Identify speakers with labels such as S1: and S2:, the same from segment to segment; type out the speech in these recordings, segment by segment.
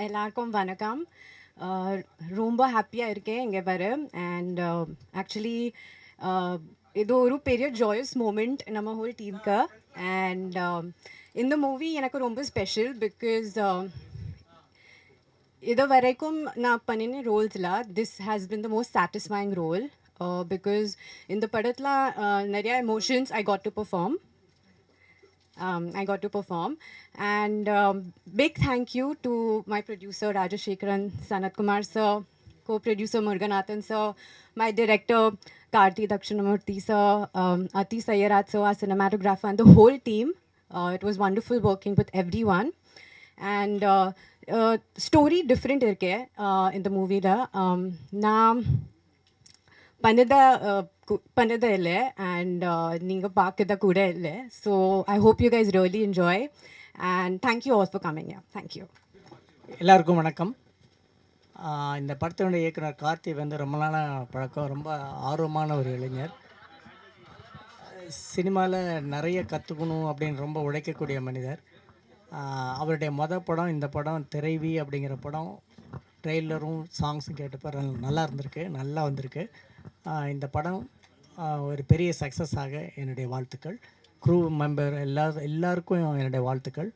S1: எல்லாருக்கும் வணக்கம். ரொம்ப ஹாப்பியாக இருக்கேன் இங்கே வர. அண்ட் ஆக்சுவலி இது ஒரு பெரிய ஜாயஸ் மூமெண்ட் நம்ம ஹோல் டீமுக்கு. அண்ட் இந்த மூவி எனக்கு ரொம்ப ஸ்பெஷல் பிகாஸ் இது வரைக்கும் நான் பண்ணின ரோல்ஸில் this has been the most satisfying role because இந்த படத்தில் நிறையா emotions I got to perform. I got to perform. And big thank you to my producer Rajashekaran, Sanat Kumar sir, co-producer Muruganathan sir, my director Karthi Dakshinamurthy sir, Ati Sayarat sir, our cinematographer, and the whole team. It was wonderful working with everyone. And story different irke in the movie da. பண்ணதே இல்லை and நீங்கள் பார்க்கத கூட இல்லை. So I hope you guys really enjoy and thank you all for coming. Thank you.
S2: எல்லாருக்கும் வணக்கம். இந்த படத்தினுடைய இயக்குனர் கார்த்தி வந்து ரொம்ப நாள் பழக்கம், ரொம்ப ஆர்வமான ஒரு இளைஞர். சினிமாவில் நிறைய கற்றுக்கணும் அப்படின்னு ரொம்ப உழைக்கக்கூடிய மனிதர். அவருடைய படம் இந்த படம் திரைவி அப்படிங்கிற படம் ட்ரெய்லரும் சாங்ஸும் கேட்டப்போ நல்லா இருந்திருக்கு, நல்லா வந்திருக்கு. இந்த படம் ஒரு பெரிய சக்ஸஸாக என்னுடைய வாழ்த்துக்கள். க்ரூ மெம்பர் எல்லாருக்கும் என்னுடைய வாழ்த்துக்கள்.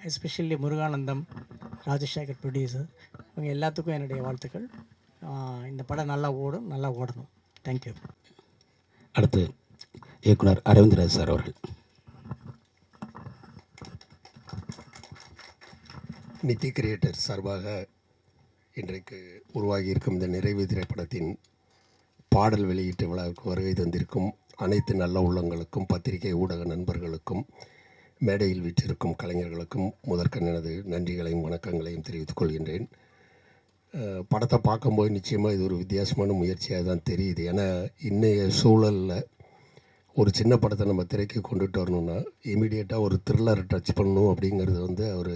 S2: எஸ்பெஷலி முருகானந்தம், ராஜசேகர் ப்ரொடியூசர், இவங்க எல்லாத்துக்கும் என்னுடைய வாழ்த்துக்கள். இந்த படம் நல்லா ஓடணும். தேங்க்யூ.
S3: அடுத்து இயக்குனர் அரவிந்த்ராஜ் சார் அவர்கள்.
S4: நித்தி கிரியேட்டர் சார்பாக இன்றைக்கு உருவாகி இருக்கும் இந்த நிறைவு திரைப்படத்தின் பாடல் வெளியீட்டு விழாவுக்கு வருகை தந்திருக்கும் அனைத்து நல்ல உள்ளங்களுக்கும், பத்திரிகை ஊடக நண்பர்களுக்கும், மேடையில் வீற்றிருக்கும் கலைஞர்களுக்கும் முதற்கண் எனது நன்றிகளையும் வணக்கங்களையும் தெரிவித்துக் கொள்கின்றேன். படத்தை பார்க்கும்போது நிச்சயமாக இது ஒரு வித்தியாசமான முயற்சியாக தான் தெரியுது. ஏன்னா இன்றைய சூழலில் ஒரு சின்ன படத்தை நம்ம திரைக்கு கொண்டுட்டு வரணும்னா இமீடியட்டாக ஒரு த்ரில்லரை டச் பண்ணணும் அப்படிங்கிறது வந்து அவர்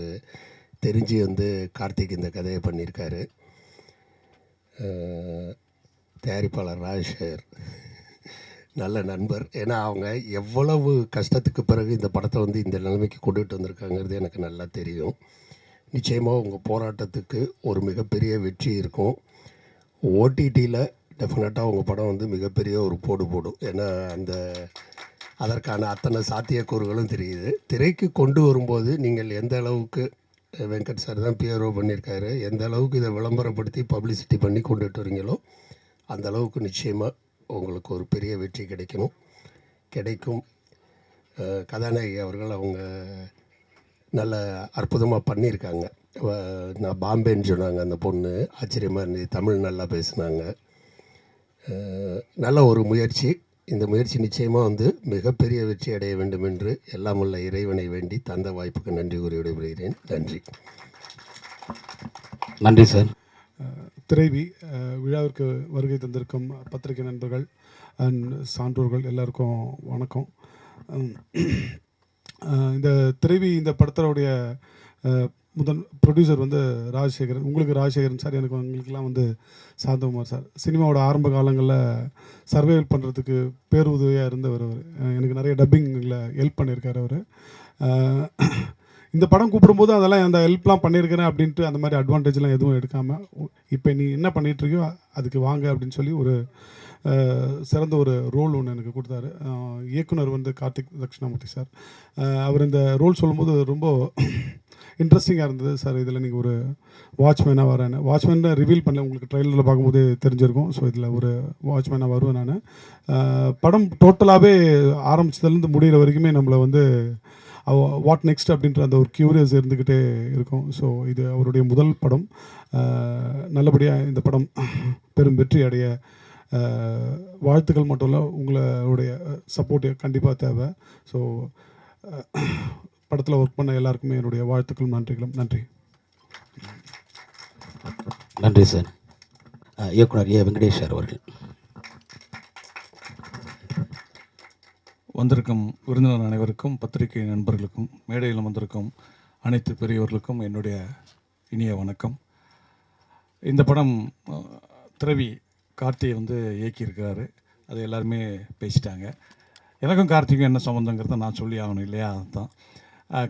S4: தெரிஞ்சு வந்து கார்த்திக் இந்த கதையை பண்ணியிருக்காரு. தயாரிப்பாளர் ராஜசேகர் நல்ல நண்பர். ஏன்னா அவங்க எவ்வளவு கஷ்டத்துக்கு பிறகு இந்த படத்தை வந்து இந்த நிலைமைக்கு கொண்டுட்டு வந்திருக்காங்கிறது எனக்கு நல்லா தெரியும். நிச்சயமாக உங்கள் போராட்டத்துக்கு ஒரு மிகப்பெரிய வெற்றி இருக்கும். ஓடிடியில் டெஃபினட்டாக உங்கள் படம் வந்து மிகப்பெரிய ஒரு போடும். ஏன்னா அதற்கான அத்தனை சாத்தியக்கூறுகளும் தெரியுது. திரைக்கு கொண்டு வரும்போது நீங்கள் எந்த அளவுக்கு, வெங்கட் சார் தான் பிஆர்ஓ பண்ணியிருக்காரு, எந்த அளவுக்கு இதை விளம்பரப்படுத்தி பப்ளிசிட்டி பண்ணி கொண்டுட்டு வரீங்களோ அந்த அளவுக்கு நிச்சயமாக உங்களுக்கு ஒரு பெரிய வெற்றி கிடைக்கும். கதாநாயகி அவர்கள் அவங்க நல்ல அற்புதமாக பண்ணியிருக்காங்க. நான் பாம்பேன்னு சொன்னாங்க அந்த பொண்ணு, ஆச்சரியமாக இருந்தது. தமிழ் நல்லா பேசுனாங்க. நல்ல ஒரு முயற்சி. இந்த முயற்சி நிச்சயமாக வந்து மிகப்பெரிய வெற்றி அடைய வேண்டும் என்று எல்லாம் உள்ள இறைவனை வேண்டி தந்த வாய்ப்புக்கு நன்றி கூறி விடைபெறுகிறேன். நன்றி.
S3: நன்றி சார்.
S5: திரைவி விழாவிற்கு வருகை தந்திருக்கும் பத்திரிகை நண்பர்கள் அண்ட் சான்றோர்கள் எல்லாருக்கும் வணக்கம். இந்த திரைவி இந்த படத்தோடைய முதல் ப்ரொடியூசர் வந்து ராஜசேகரன். உங்களுக்கு ராஜசேகரன் சார், எனக்கு உங்களுக்கெல்லாம் வந்து சாந்தகுமார் சார். சினிமாவோட ஆரம்ப காலங்களில் சர்வைவல் பண்ணுறதுக்கு பேருதவியாக இருந்தவர் அவர். எனக்கு நிறைய டப்பிங்கில் ஹெல்ப் பண்ணியிருக்கார் அவர். இந்த படம் கூப்பிடும்போது அதெல்லாம் அந்த ஹெல்ப்லாம் பண்ணியிருக்கிறேன் அப்படின்ட்டு அந்த மாதிரி அட்வான்டேஜ்லாம் எதுவும் எடுக்காமல், இப்போ நீ என்ன பண்ணிகிட்ருக்கியோ அதுக்கு வாங்க அப்படின்னு சொல்லி ஒரு சிறந்த ஒரு ரோல் ஒன்று எனக்கு கொடுத்தாரு. இயக்குனர் வந்து கார்த்திக் தக்ஷிணாமூர்த்தி சார். அவர் இந்த ரோல் சொல்லும்போது ரொம்ப இன்ட்ரெஸ்டிங்காக இருந்தது. சார் இதில் நீங்கள் ஒரு வாட்ச்மேனாக வரேன்னு, வாட்ச்மேன் ரிவீல் பண்ணல, உங்களுக்கு ட்ரெயிலரில் பார்க்கும்போது தெரிஞ்சிருக்கும். ஸோ இதில் ஒரு வாட்ச்மேனாக வருவேன் நான். படம் டோட்டலாகவே ஆரம்பித்ததுலேருந்து முடிகிற வரைக்குமே நம்மளை வந்து வாட் நெக்ஸ்ட் அப்படின்ற அந்த ஒரு க்யூரியஸ் இருந்துக்கிட்டே இருக்கும். ஸோ இது அவருடைய முதல் படம். நல்லபடியாக இந்த படம் பெரும் வெற்றி அடைய வாழ்த்துக்கள் மட்டும் இல்லை, உங்களுடைய சப்போர்ட் கண்டிப்பாக தேவை. ஸோ படத்தில் ஒர்க் பண்ண எல்லாருக்குமே என்னுடைய வாழ்த்துக்களும் நன்றிகளும். நன்றி.
S3: நன்றி சார். இயக்குனர் ஏ வெங்கடேஷ் சார் அவர்கள்.
S6: வந்திருக்கும் விருந்தினர் அனைவருக்கும், பத்திரிகை நண்பர்களுக்கும், மேடையில் வந்திருக்கும் அனைத்து பெரியவர்களுக்கும் என்னுடைய இனிய வணக்கம். இந்த படம் திரவி கார்த்தியை வந்து இயக்கியிருக்கிறாரு. அது எல்லாருமே பேசிட்டாங்க. எனக்கும் கார்த்திக்கும் என்ன சம்மந்தங்கிறத நான் சொல்லி ஆகணும் இல்லையா? அதுதான்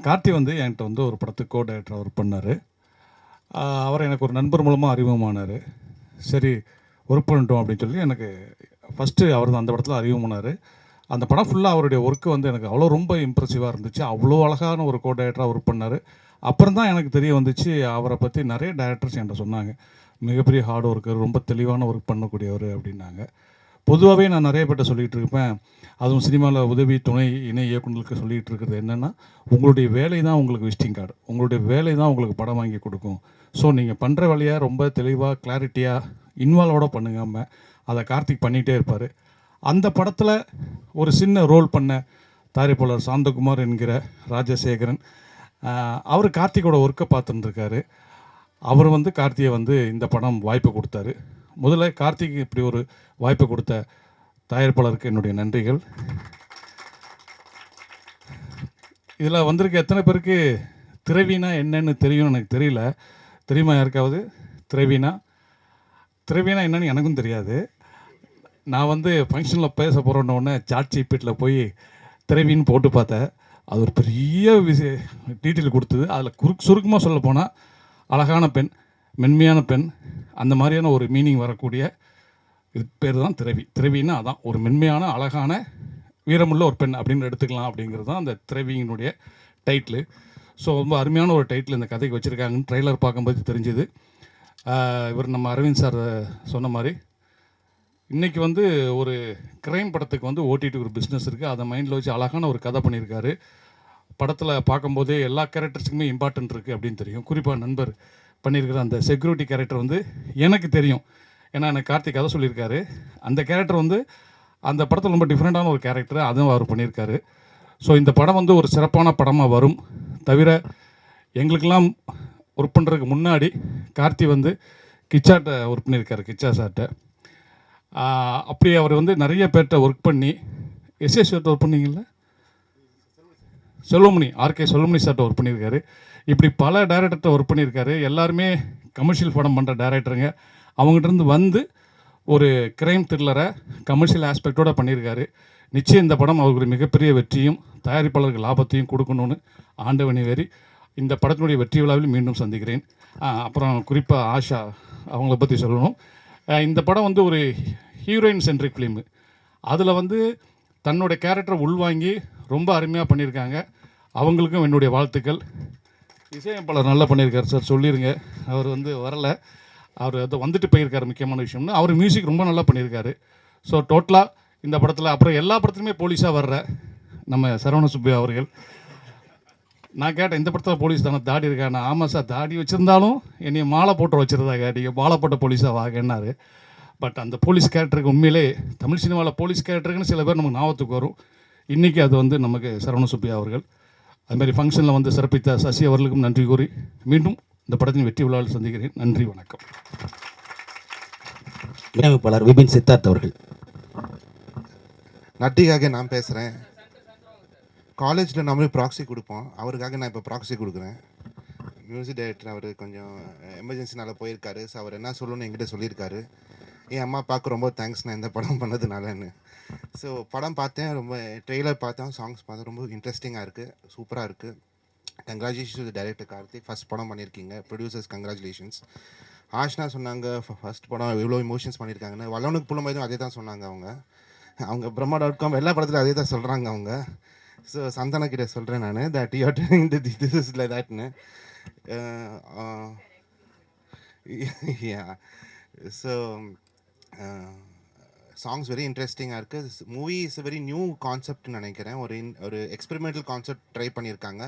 S6: கார்த்தி வந்து என்கிட்ட வந்து ஒரு படத்துக்கு டைரக்டர் ஒர்க் பண்ணார். அவர் எனக்கு ஒரு நண்பர் மூலமாக அறிமுகமானார். சரி ஒர்க் பண்ணிட்டோம் அப்படின்னு சொல்லி எனக்கு ஃபஸ்ட்டு அவர் தான் அந்த படத்தில் அறிமுகமானார். அந்த படம் ஃபுல்லாக அவருடைய ஒர்க்கு வந்து எனக்கு அவ்வளோ ரொம்ப இம்ப்ரெசிவாக இருந்துச்சு. அவ்வளோ அழகான ஒரு டைரக்டராக ஒர்க் பண்ணார். அப்புறம் தான் எனக்கு தெரிய வந்துச்சு அவரை பற்றி நிறைய டைரக்டர்ஸ் என்கிட்ட சொன்னாங்க. மிகப்பெரிய ஹார்ட் ஒர்க்கர், ரொம்ப தெளிவான ஒர்க் பண்ணக்கூடியவர் அப்படின்னாங்க. பொதுவாகவே நான் நிறைய பேர்ட்ட சொல்லிகிட்டு இருப்பேன், அதுவும் சினிமாவில் உதவி துணை இணை இயக்குநர்களுக்கு சொல்லிகிட்டு இருக்கிறது என்னென்னா, உங்களுடைய வேலை தான் உங்களுக்கு விசிட்டிங் கார்டு, உங்களுடைய வேலை தான் உங்களுக்கு படம் வாங்கி கொடுக்கும். ஸோ நீங்கள் பண்ணுற வேலையை ரொம்ப தெளிவாக கிளாரிட்டியாக இன்வால்வோட பண்ணுங்காமல் அதை கார்த்திக் பண்ணிகிட்டே இருப்பார். அந்த படத்தில் ஒரு சின்ன ரோல் பண்ண தயாரிப்பாளர் சாந்தகுமார் என்கிற ராஜசேகரன், அவர் கார்த்திகோட ஒர்க்கை பார்த்துட்டுருக்காரு. அவர் வந்து கார்த்தியை வந்து இந்த படம் வாய்ப்பு கொடுத்தாரு. முதல்ல கார்த்திக் இப்படி ஒரு வாய்ப்பு கொடுத்த தயாரிப்பாளருக்கு என்னுடைய நன்றிகள். இதில் வந்திருக்க எத்தனை பேருக்கு திரவினா என்னன்னு தெரியும் எனக்கு தெரியல. தெரியுமா யாருக்காவது திரவினா? திரவினா என்னன்னு எனக்கும் தெரியாது. நான் வந்து ஃபங்க்ஷனில் பேச போகிறோன்னொடனே சாட் ஜிபிடியில் போய் திரவின்னு போட்டு பார்த்தேன். அது ஒரு பெரிய டீட்டெயில் கொடுத்தது. அதில் சுருக்கமாக சொல்ல போனால் அழகான பெண், மென்மையான பெண், அந்த மாதிரியான ஒரு மீனிங் வரக்கூடிய இது பேர் தான் திரவி. திரவின்னா அதான் ஒரு மென்மையான அழகான வீரமுள்ள ஒரு பெண் அப்படின்னு எடுத்துக்கலாம். அப்படிங்கிறது தான் அந்த திரவியினுடைய டைட்டிலு. ஸோ ரொம்ப அருமையான ஒரு டைட்டில் இந்த கதைக்கு வச்சுருக்காங்கன்னு ட்ரெய்லர் பார்க்கும்போது தெரிஞ்சுது. இவர் நம்ம அரவிந்த் சார் சொன்ன மாதிரி இன்றைக்கி வந்து ஒரு க்ரைம் படத்துக்கு வந்து ஓடிடி ஒரு பிஸ்னஸ் இருக்குது. அதை மைண்டில் வச்சு அழகான ஒரு கதை பண்ணியிருக்காரு. படத்தில் பார்க்கும்போதே எல்லா கேரக்டர்ஸுக்குமே இம்பார்ட்டன்ட் இருக்குது அப்படின்னு தெரியும். குறிப்பாக நண்பர் பண்ணியிருக்கிற அந்த செக்யூரிட்டி கேரக்டர் வந்து எனக்கு தெரியும். ஏன்னா எனக்கு கார்த்திக் கதை சொல்லியிருக்காரு. அந்த கேரக்டர் வந்து அந்த படத்தில் ரொம்ப டிஃப்ரெண்ட்டான ஒரு கேரக்டர், அதுவும் அவர் பண்ணியிருக்காரு. ஸோ இந்த படம் வந்து ஒரு சிறப்பான படமாக வரும். தவிர எங்களுக்கெல்லாம் ஒர்க் பண்ணுறதுக்கு முன்னாடி கார்த்தி வந்து கிச்சாட்ட ஒர்க் பண்ணியிருக்காரு, கிச்சா சார்ட்ட. அப்படி அவர் வந்து நிறைய பேர்கிட்ட ஒர்க் பண்ணி எஸ்எஸ்ஆர்ட்ட ஒர்க் பண்ணிங்கல்ல, செல்வமணி, ஆர்கே செல்வமணி சார்ட்ட ஒர்க் பண்ணியிருக்காரு. இப்படி பல டைரக்டர்கிட்ட ஒர்க் பண்ணியிருக்காரு. எல்லாருமே கமர்ஷியல் படம் பண்ணுற டைரக்டருங்க. அவங்ககிட்டருந்து வந்து ஒரு கிரைம் த்ரில்லரை கமர்ஷியல் ஆஸ்பெக்டோடு பண்ணியிருக்காரு. நிச்சயம் இந்த படம் அவருக்கு மிகப்பெரிய வெற்றியும் தயாரிப்பாளருக்கு லாபத்தையும் கொடுக்கணும்னு ஆண்டவனை வேறி இந்த படத்தினுடைய வெற்றி விழாவில் மீண்டும் சந்திக்கிறேன். அப்புறம் குறிப்பாக ஆஷா அவங்கள பற்றி சொல்லணும். இந்த படம் வந்து ஒரு ஹீரோயின் சென்ட்ரிக் ஃபிலிமு. அதில் வந்து தன்னுடைய கேரக்டரை உள்வாங்கி ரொம்ப அருமையாக பண்ணியிருக்காங்க. அவங்களுக்கும் என்னுடைய வாழ்த்துக்கள். இசையமைப்பாளர் நல்லா பண்ணியிருக்காரு சார், சொல்லிடுங்க. அவர் வந்து வரலை, அவர் அதை வந்துட்டு போயிருக்காரு. முக்கியமான விஷயம்னு அவர் மியூசிக் ரொம்ப நல்லா பண்ணியிருக்காரு. ஸோ டோட்டலாக இந்த படத்தில் அப்புறம் எல்லா படத்துலையுமே போலீஸாக வர்ற நம்ம சரவண சுப்பையா அவர்கள், நான் கேட்டேன் இந்த படத்தில் போலீஸ் தானே, தாடி இருக்காண்ணா? ஆமாம் சார், தாடி வச்சுருந்தாலும் என்னைய மாலை போட்டு வச்சுருந்தாங்க, நீங்கள் மாலை போட்ட போலீஸாக வாங்கினார். பட் அந்த போலீஸ் கேரக்டருக்கு உண்மையிலே தமிழ் சினிமாவில் போலீஸ் கேரக்டருக்குன்னு சில பேர் நமக்கு ஞாபகத்துக்கு வரும். இன்றைக்கி அது வந்து நமக்கு சரவண சுப்பையா அவர்கள். அதுமாதிரி ஃபங்க்ஷனில் வந்து சிறப்பித்த சசி அவர்களுக்கும் நன்றி கூறி மீண்டும் இந்த படத்தின் வெற்றி விழாவில் சந்திக்கிறேன். நன்றி, வணக்கம்.
S3: இணையமைப்பாளர் விபின் சித்தார்த் அவர்கள்.
S7: நட்டிக்காக நான் பேசுகிறேன். காலேஜில் நம்மளே ப்ராக்ஸி கொடுப்போம், அவருக்காக நான் இப்போ ப்ராக்ஸி கொடுக்குறேன். மியூசிக் டைரக்டர் அவர் கொஞ்சம் எமர்ஜென்சினால் போயிருக்காரு. ஸோ அவர் என்ன சொல்லணும்னு என்கிட்ட சொல்லியிருக்காரு. என் அம்மா அப்பாவுக்கு ரொம்ப தேங்க்ஸ் நான் இந்த படம் பண்ணதுனாலன்னு. ஸோ படம் பார்த்தேன், ரொம்ப ட்ரெய்லர் பார்த்தேன், சாங்ஸ் பார்த்தேன், ரொம்ப இன்ட்ரெஸ்டிங்காக இருக்குது, சூப்பராக இருக்குது. Congratulations to director Karthik, first படம் பண்ணியிருக்கீங்க. Producers congratulations. ஆஷ்னா சொன்னாங்க ஃபஸ்ட் படம் எவ்வளோ இமோஷன்ஸ் பண்ணியிருக்காங்கன்னு. வல்லவனுக்கு புலம்பெய்தும் அதே தான் சொன்னாங்க அவங்க பிரம்மா.com எல்லா படத்துலையும் அதே தான் சொல்கிறாங்க அவங்க. ஸோ சந்தனா கிட்ட சொல்கிறேன் நான், that you are doing this is like தட்னு. ஸோ சாங்ஸ் வெரி இன்ட்ரெஸ்டிங்காக இருக்குது. மூவி இஸ் வெரி நியூ கான்செப்ட்னு நினைக்கிறேன். ஒரு எக்ஸ்பெரிமெண்டல் கான்செப்ட் ட்ரை பண்ணியிருக்காங்க.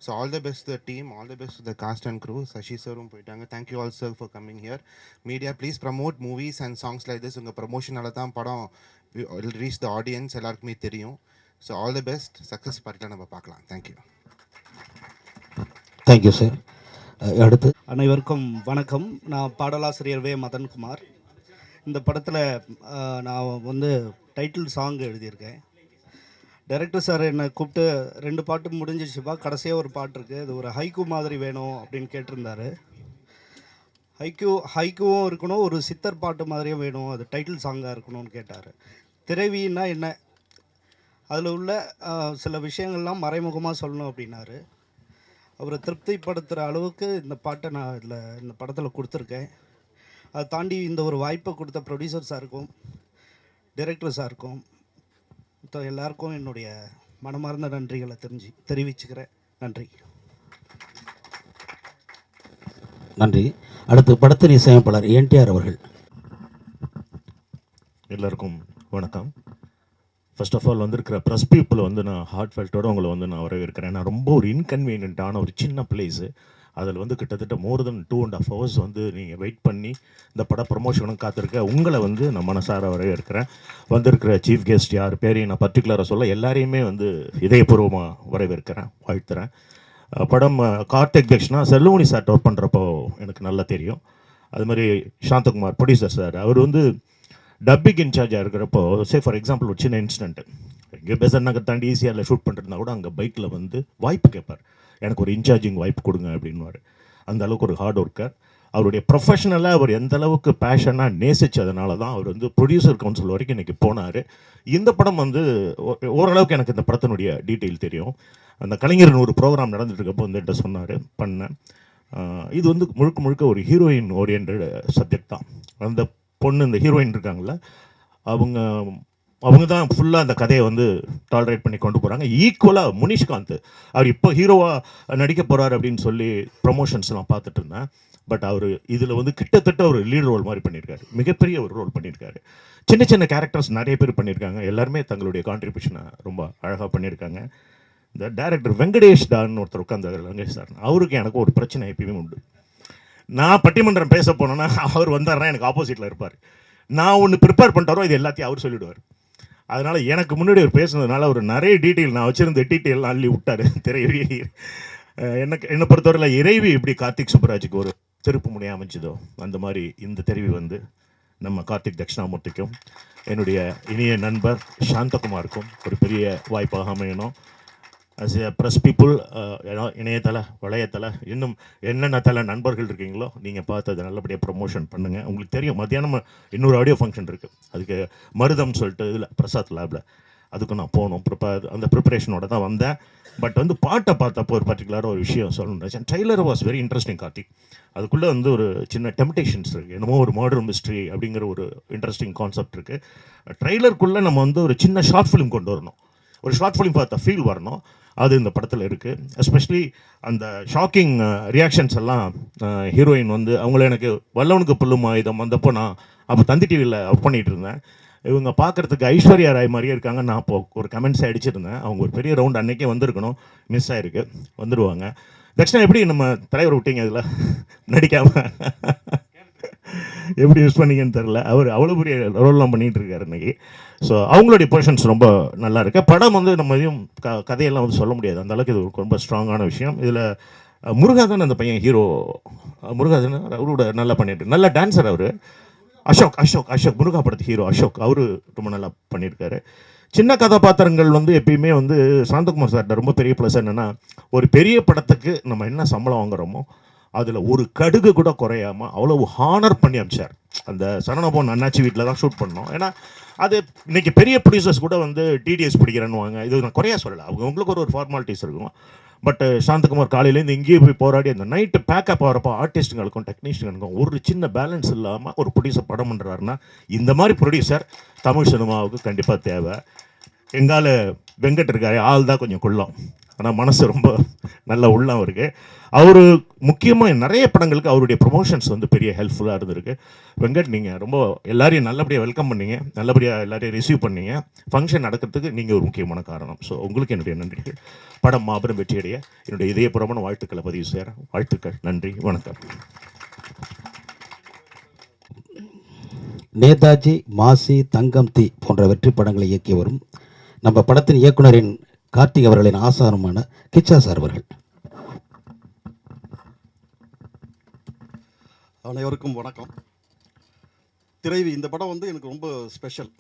S7: So all the best the team, all the best the cast and crew. Sasi சாரும் போயிட்டாங்க. Thank you all sir for coming here. Media please promote movies and songs like this. உங்கள் ப்ரமோஷனால தான் படம் வில் ரீச் த ஆடியன்ஸ், எல்லாருக்குமே தெரியும். So all the best, success பார்ட்டியில் நம்ம பார்க்கலாம். தேங்க்யூ.
S3: Thank you sir. அடுத்து
S8: அனைவருக்கும் வணக்கம். நான் பாடலாசிரியர் வே மதன்குமார். இந்த படத்தில் நான் வந்து டைட்டில் சாங் எழுதியிருக்கேன். டைரக்டர் சார் என்னை கூப்பிட்டு 2 பாட்டு முடிஞ்சிச்சுப்பா, கடைசியாக ஒரு பாட்டு இருக்குது, அது ஒரு ஹைக்கூ மாதிரி வேணும் அப்படின்னு கேட்டிருந்தாரு. ஹைக்கூவும் இருக்கணும், ஒரு சித்தர் பாட்டு மாதிரியும் வேணும், அது டைட்டில் சாங்காக இருக்கணும்னு கேட்டார். திரைவின்னா என்ன, அதில் உள்ள சில விஷயங்கள்லாம் மறைமுகமாக சொல்லணும் அப்படின்னாரு. அவரை திருப்திப்படுத்துகிற அளவுக்கு இந்த பாட்டை நான் இந்த படத்தில் கொடுத்துருக்கேன். அதை தாண்டி இந்த ஒரு வாய்ப்பை கொடுத்த ப்ரொடியூசர் சாருக்கும் டைரக்டர் சாருக்கும் எல்லாருக்கும் என்னுடைய மனமார்ந்த நன்றிகளை தெரிவிச்சுக்கிறேன். நன்றி.
S3: நன்றி. அடுத்து படத்தின் இசையமைப்பாளர் என்டிஆர் அவர்கள்.
S9: எல்லாருக்கும் வணக்கம். ஃபர்ஸ்ட் ஆஃப் ஆல் வந்திருக்கிற ப்ரெஸ் பீப்புளை வந்து நான் ஹார்ட் ஃபெல்ட்டோடு உங்களை வந்து நான் வரவேற்கிறேன். நான் ரொம்ப ஒரு இன்கன்வீனியண்ட்டான ஒரு சின்ன பிளேஸு, அதில் வந்து கிட்டத்தட்ட மோர் தென் 2.5 hours வந்து நீங்கள் வெயிட் பண்ணி இந்த பட ப்ரமோஷனும் காத்திருக்க உங்களை வந்து நான் மனசார வரவேற்கிறேன். வந்திருக்கிற சீஃப் கெஸ்ட் யார் பேரையும் நான் பர்டிகுலராக சொல்ல, எல்லாரையுமே வந்து இதயபூர்வமாக வரவேற்கிறேன், வாழ்த்துறேன். படம் கார்த்திக் தக்ஷனா செல்லுமணி சார் ஒர்க் பண்ணுறப்போ எனக்கு நல்லா தெரியும். அது மாதிரி சாந்தகுமார் ப்ரொடியூசர் சார், அவர் வந்து டப்பிங் இன்சார்ஜாக இருக்கிறப்போ, சே ஃபார் எக்ஸாம்பிள் ஒரு சின்ன இன்சிடென்ட்டு, இங்கே பெசன் நகர் தாண்டி ஈஸியாக ஷூட் பண்ணுறதுனா கூட அங்கே பைக்கில் வந்து வாய்ப்பு கேட்பார், எனக்கு ஒரு இன்சார்ஜிங் வாய்ப்பு கொடுங்க அப்படின்வார். அந்த அளவுக்கு ஒரு ஹார்ட் ஒர்க்கர். அவருடைய ப்ரொஃபஷனலாக அவர் எந்த அளவுக்கு பேஷனாக நேசித்ததுனால தான் அவர் வந்து ப்ரொடியூசர் கவுன்சில் வரைக்கும் இன்றைக்கி போனார். இந்த படம் வந்து ஓரளவுக்கு எனக்கு இந்த படத்தினுடைய டீட்டெயில் தெரியும். அந்த கலைஞர் ஒரு ப்ரோக்ராம் நடந்துட்டு இருக்கப்போ வந்து என்கிட்ட சொன்னார், பண்ணேன். இது வந்து முழுக்க முழுக்க ஒரு ஹீரோயின் ஓரியன்ட் சப்ஜெக்ட் தான். அந்த பொண்ணு, இந்த ஹீரோயின் இருக்காங்கள, அவங்க தான் ஃபுல்லாக அந்த கதையை வந்து டாலரேட் பண்ணி கொண்டு போகிறாங்க. ஈக்குவலாக முனிஷ்காந்த் அவர் இப்போ ஹீரோவாக நடிக்க போகிறார் அப்படின்னு சொல்லி ப்ரமோஷன்ஸ்லாம் பார்த்துட்டு இருந்தேன். பட் அவர் இதில் வந்து கிட்டத்தட்ட ஒரு லீட் ரோல் மாதிரி பண்ணியிருக்காரு, மிகப்பெரிய ஒரு ரோல் பண்ணியிருக்காரு. சின்ன சின்ன கேரக்டர்ஸ் நிறைய பேர் பண்ணியிருக்காங்க, எல்லாருமே தங்களுடைய கான்ட்ரிபியூஷனை ரொம்ப அழகாக பண்ணியிருக்காங்க. இந்த டைரக்டர் வெங்கடேஷ் டான்னு ஒருத்தர் உட்காந்து, வெங்கடேஷ் சார், அவருக்கு எனக்கு ஒரு பிரச்சனை எப்பயுமே உண்டு. நான் பட்டிமன்றம் பேச போனேன்னா அவர் வந்தார்னா எனக்கு ஆப்போசிட்டில் இருப்பார். நான் ஒன்று ப்ரிப்பேர் பண்ணிட்டாரோ இது எல்லாத்தையும் அவர் சொல்லிவிடுவார். அதனால் எனக்கு முன்னாடி அவர் பேசுனதுனால ஒரு நிறைய டீட்டெயில், நான் வச்சுருந்த டீட்டெயிலாம் அள்ளி விட்டார். என்னை பொறுத்தவரையில் இறைவி எப்படி கார்த்திக் சுப்பராஜுக்கு ஒரு திருப்பு முனையாக அமைச்சதோ, அந்த மாதிரி இந்த தெரிவி வந்து நம்ம கார்த்திக் தட்சிணாமூர்த்திக்கும் என்னுடைய இனிய நண்பர் சாந்தகுமாருக்கும் ஒரு பெரிய வாய்ப்பாக அமையணும். அஸ் எ ப்ரெஸ் பீப்புள், இணையதள வளையத்தள இன்னும் என்னென்ன தலை நண்பர்கள் இருக்கீங்களோ நீங்கள் பார்த்து அதை நல்லபடியாக ப்ரமோஷன் பண்ணுங்கள். உங்களுக்கு தெரியும், மத்தியானம் இன்னொரு ஆடியோ ஃபங்க்ஷன் இருக்குது, அதுக்கு மருதம் சொல்லிட்டு இதில் பிரசாத் லேபில், அதுக்கு நான் போகணும். அந்த ப்ரிப்பரேஷனோட தான் வந்தேன். பட் வந்து பாட்டை பார்த்தப்போ ஒரு பர்டிகுலராக ஒரு விஷயம் சொல்லணும். Trailer was very interesting Karthik. அதுக்குள்ளே வந்து ஒரு சின்ன டெம்டேஷன்ஸ் இருக்குது, என்னமோ ஒரு மர்டர் மிஸ்ட்ரி அப்படிங்கிற ஒரு இன்ட்ரெஸ்டிங் கான்செப்ட் இருக்குது. ட்ரெய்லருக்குள்ளே நம்ம வந்து ஒரு சின்ன ஷார்ட் ஃபிலிம் கொண்டு வரணும், ஒரு ஷார்ட் ஃபிலிம் பார்த்த ஃபீல் வரணும். அது இந்த படத்தில் இருக்குது. எஸ்பெஷலி அந்த ஷாக்கிங் ரியாக்ஷன்ஸ் எல்லாம் ஹீரோயின் வந்து அவங்கள எனக்கு வல்லவனுக்கு புல்லும் ஆயுதம் வந்தப்போ நான் அப்போ தந்தி டிவியில் ஒர்க் பண்ணிகிட்டு இருந்தேன். இவங்க பார்க்குறதுக்கு ஐஸ்வர்யா ராய் மாதிரியே இருக்காங்க. நான் அப்போ ஒரு கமெண்ட்ஸை அடிச்சிருந்தேன். அவங்க ஒரு பெரிய ரவுண்ட் அன்றைக்கே வந்திருக்கணும், மிஸ் ஆகிருக்கு, வந்துடுவாங்க. தட்சிணா எப்படி நம்ம தலைவர் விட்டீங்க அதில் நடிக்காமல், எப்படி யூஸ் பண்ணீங்கன்னு தெரில. அவர் அவ்வளோ பெரிய ரோல்லாம் பண்ணிகிட்டு இருக்காரு இன்றைக்கி. ஸோ அவங்களுடைய போர்ஷன்ஸ் ரொம்ப நல்லா இருக்கு. படம் வந்து நம்ம எதையும் கதையெல்லாம் வந்து சொல்ல முடியாது, அந்தளவுக்கு இது ரொம்ப ஸ்ட்ராங்கான விஷயம். இதில் முருகாதன் அந்த பையன் ஹீரோ, முருகாதன் அவரோட நல்லா பண்ணிட்டு, நல்ல டான்ஸர் அவர். அசோக் முருகா படத்து ஹீரோ அசோக், அவரு ரொம்ப நல்லா பண்ணியிருக்காரு. சின்ன கதாபாத்திரங்கள் வந்து எப்பயுமே வந்து சாந்தகுமார் சார்கிட்ட ரொம்ப பெரிய ப்ளஸ் என்னென்னா, ஒரு பெரிய படத்துக்கு நம்ம என்ன சம்பளம் வாங்குறோமோ அதில் ஒரு கடுகு கூட குறையாமல் அவ்வளோ ஹானர் பண்ணி அமிச்சார். அந்த சரணபவன் அண்ணாச்சி வீட்டில் தான் ஷூட் பண்ணோம். ஏன்னா அது இன்றைக்கி பெரிய ப்ரொடியூசர்ஸ் கூட வந்து டிடிஎஸ் பிடிக்கிறேன்னுவாங்க. இது நான் குறையா சொல்லலை, அவங்களுக்கு ஒரு ஃபார்மாலிட்டிஸ் இருக்கும். பட் சாந்தகுமார் காலையிலேருந்து இங்கேயே போய் போராடி அந்த நைட்டு பேக்கப் ஆகிறப்போ ஆர்டிஸ்ட்டுங்களுக்கும் டெக்னீஷியனுக்கும் ஒரு சின்ன பேலன்ஸ் இல்லாமல் ஒரு ப்ரொடியூசர் படம் பண்ணுறாருன்னா, இந்த மாதிரி ப்ரொடியூசர் தமிழ் சினிமாவுக்கு கண்டிப்பாக தேவை. எங்கால வெங்கட் இருக்காரு, ஆள் தான் கொஞ்சம் குள்ளம், ஆனால் மனசு ரொம்ப நல்ல உள்ளம் இருக்குது. அவர் முக்கியமாக நிறைய படங்களுக்கு அவருடைய ப்ரொமோஷன்ஸ் வந்து பெரிய ஹெல்ப்ஃபுல்லாக இருந்திருக்கு. வெங்கட், நீங்கள் ரொம்ப எல்லாரையும் நல்லபடியாக வெல்கம் பண்ணீங்க, நல்லபடியாக எல்லாரையும் ரிசீவ் பண்ணீங்க. ஃபங்க்ஷன் நடக்கிறதுக்கு நீங்கள் ஒரு முக்கியமான காரணம். ஸோ உங்களுக்கு என்னுடைய நன்றிகள். படம் மாபெரும் வெற்றியடைய என்னுடைய இதயபூர்வமான வாழ்த்துக்களை பதிவு செய்கிறேன். வாழ்த்துக்கள், நன்றி, வணக்கம்.
S3: நேதாஜி, மாசி, தங்கம் தீ போன்ற வெற்றி படங்களை இயக்கி வரும் நம்ம படத்தின் இயக்குனரின் கார்த்திக் அவர்களின் ஆசாரமான கிச்சா சார் அவர்கள்.
S10: அனைவருக்கும் வணக்கம். திரைவி இந்த படம் வந்து எனக்கு ரொம்ப ஸ்பெஷல்.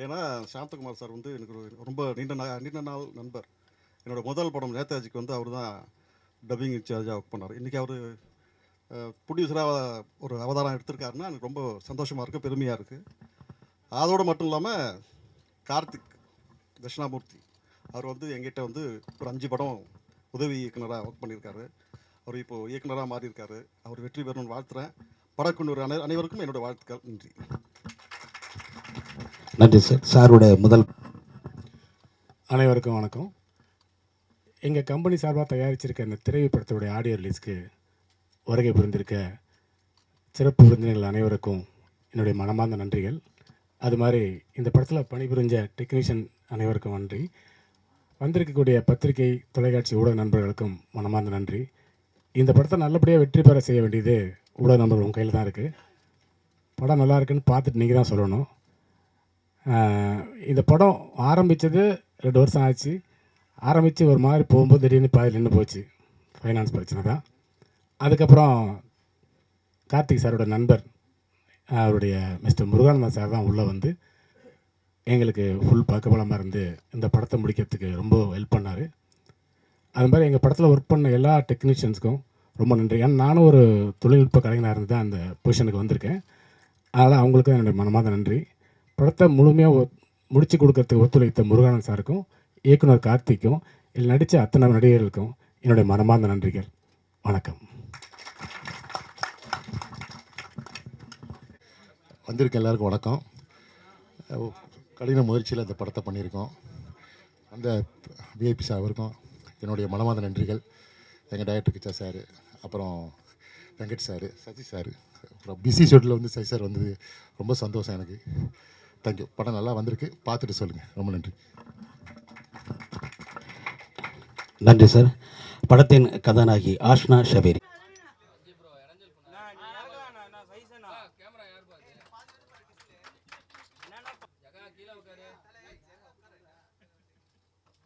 S10: ஏன்னா சாந்தகுமார் சார் வந்து எனக்கு ரொம்ப நீண்ட நாள் நண்பர். என்னோடய முதல் படம் நேதாஜிக்கு வந்து அவர் தான் டப்பிங் இன்சார்ஜாக ஒர்க் பண்ணார். இன்றைக்கி அவர் ப்ரொடியூசராக ஒரு அவதாரம் எடுத்திருக்காருன்னா எனக்கு ரொம்ப சந்தோஷமாக இருக்குது, பெருமையாக இருக்குது. அதோடு மட்டும் இல்லாமல் கார்த்திக் தட்சிணாமூர்த்தி. அவர் வந்து எங்கிட்ட வந்து ஒரு 5 படம் உதவி இயக்குனராக ஒர்க் பண்ணியிருக்காரு. அவர் இப்போது இயக்குனராக மாறியிருக்காரு. அவர் வெற்றி பெறணும்னு வாழ்த்துறேன். படக்குழு அனைவருக்கும் என்னோடய வாழ்த்துக்கள். நன்றி.
S3: நன்றி சார். சாரோட முதல்
S11: அனைவருக்கும் வணக்கம். எங்கள் கம்பெனி சார்பாக தயாரிச்சிருக்க இந்த திரைவி படத்துடைய ஆடியோ ரிலீஸ்க்கு வருகை புரிந்திருக்க சிறப்பு விருந்தினர்கள் அனைவருக்கும் என்னுடைய மனமார்ந்த நன்றிகள். அது மாதிரி இந்த படத்தில் பணிபுரிஞ்ச டெக்னீஷியன் அனைவருக்கும் நன்றி. வந்திருக்கக்கூடிய பத்திரிகை தொலைக்காட்சி ஊடக நண்பர்களுக்கும் மனமார்ந்த நன்றி. இந்த படத்தை நல்லபடியாக வெற்றி பெற செய்ய வேண்டியது ஊடக நண்பர்கள் உங்கள் கையில் தான் இருக்குது. படம் நல்லா இருக்குன்னு பார்த்துட்டு நீங்கள் தான் சொல்லணும். இந்த படம் ஆரம்பித்தது 2 வருஷம் ஆச்சு. ஆரம்பித்து ஒரு மாதிரி போகும்போது திடீர்னு பாதி நின்று போச்சு. ஃபைனான்ஸ் பிரச்சனை தான். அதுக்கப்புறம் கார்த்திக் சாரோட நண்பர் அவருடைய மிஸ்டர் முருகானந்தன் சார் தான் உள்ளே வந்து எங்களுக்கு ஃபுல் பக்கபலமாக இருந்து இந்த படத்தை முடிக்கிறதுக்கு ரொம்ப ஹெல்ப் பண்ணார். அது மாதிரி எங்கள் படத்தில் ஒர்க் பண்ண எல்லா டெக்னீஷியன்ஸுக்கும் ரொம்ப நன்றி. ஏன்னா நானும் ஒரு தொழில்நுட்ப கலைஞனாக இருந்து தான் அந்த பொசிஷனுக்கு வந்திருக்கேன். அதனால் அவங்களுக்கும் என்னுடைய மனமார்ந்த நன்றி. படத்தை முழுமையாக முடிச்சு கொடுக்கறதுக்கு ஒத்துழைத்த முருகானந்த் சாருக்கும் இயக்குனர் கார்த்திக்கும் இதில் நடித்த அத்தனை நடிகர்களுக்கும் என்னுடைய மனமார்ந்த நன்றிகள். வணக்கம்.
S12: வந்திருக்க எல்லாருக்கும் வணக்கம். கடின முயற்சியில் இந்த படத்தை பண்ணியிருக்கோம். அந்த விஐபி சார் அவருக்கும் என்னுடைய மனமார்ந்த நன்றிகள். எங்கள் டைரக்டர் கிச்சா சார், அப்புறம் வெங்கட் சார், சசி சார், அப்புறம் பிசி ஷெட்யூலில் வந்து சசி சார் வந்தது ரொம்ப சந்தோஷம் எனக்கு. தேங்க்யூ. படம் நல்லா வந்திருக்கு, பார்த்துட்டு சொல்லுங்கள். ரொம்ப நன்றி.
S3: நன்றி சார். படத்தின் கதாநாயகி ஆஷ்னா ஷபீரி.